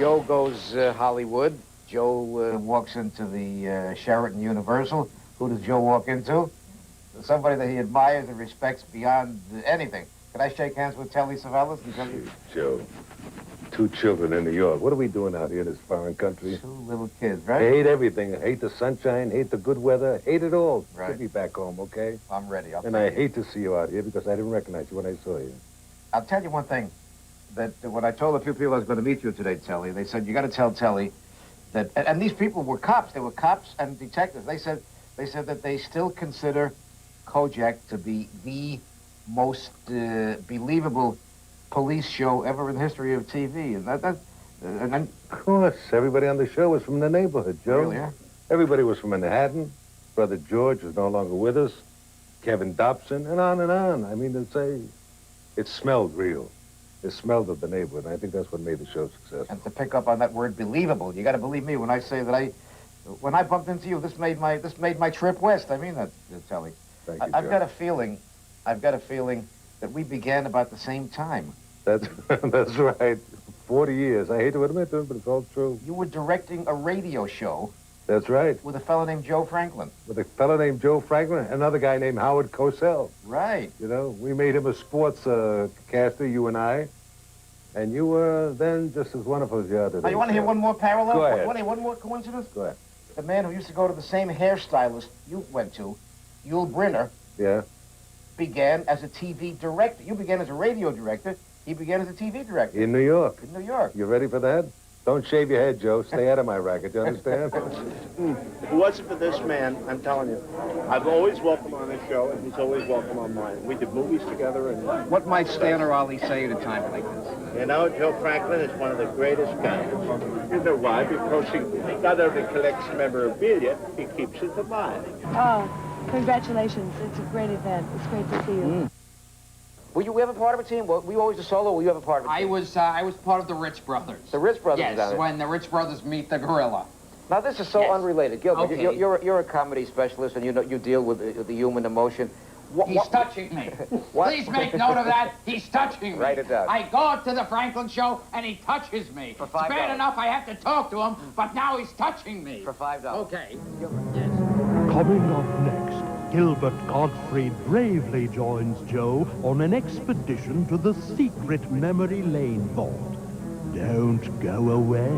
Joe goes Hollywood. Joe walks into the Sheraton Universal. Who does Joe walk into? Somebody that he admires and respects beyond anything. Can I shake hands with Telly Savalas? Joe, 2 children in New York. What are we doing out here in this foreign country? 2 little kids, right? I hate everything. I hate the sunshine, hate the good weather, hate it all. Right. Get me back home, okay? I'm ready. And I hate to see you out here because I didn't recognize you when I saw you. I'll tell you one thing. That when I told a few people I was going to meet you today, Telly, they said, you got to tell Telly that... And these people were cops. They were cops and detectives. They said that they still consider Kojak to be the most believable police show ever in the history of TV. And of course, everybody on the show was from the neighborhood, Joe. Really, yeah? Everybody was from Manhattan. Brother George was no longer with us. Kevin Dobson, and on and on. I mean, it smelled real. It smelled of the neighborhood, and I think that's what made the show successful. And to pick up on that word believable, you got to believe me when I say that when I bumped into you, this made my trip west. I mean that, Telly. Thank you, I've Joe. got a feeling that we began about the same time. That's right. 40 years. I hate to admit it, but it's all true. You were directing a radio show. That's right. With a fellow named Joe Franklin. With a fellow named Joe Franklin, another guy named Howard Cosell. Right. You know, we made him a sports caster, you and I. And you were then just as wonderful as the other. Now, you want to hear one more parallel? Go ahead. Want to hear one more coincidence? Go ahead. The man who used to go to the same hairstylist you went to, Yul Brynner, yeah, began as a TV director. You began as a radio director. He began as a TV director. In New York. In New York. You ready for that? Don't shave your head, Joe. Stay out of my racket. You understand? If it wasn't for this man, I'm telling you, I've always welcomed on this show, and he's always welcome on mine. We did movies together, and What might Stan or Ollie say at a time like this? you know, Joe Franklin is one of the greatest guys. You know why? Because he not only collects memorabilia, he keeps it alive. Oh, congratulations. It's a great event. It's great to see you. Were you ever part of a team? Were you always a solo, or were you ever part of a team? I was part of the Rich Brothers. The Rich Brothers? Yes, down there. when the Rich Brothers meet the gorilla. Now, this is so Yes. unrelated. Gilbert, Okay. you're a comedy specialist, and you deal with the human emotion. He's touching me. What? Please make note of that. He's touching me. Write it down. I go to the Franklin show, and he touches me. For It's $5. bad enough I have to talk to him, but now he's touching me. For $5. Okay. Yes. Coming up next, Gilbert Gottfried bravely joins Joe on an expedition to the secret memory lane vault. Don't go away.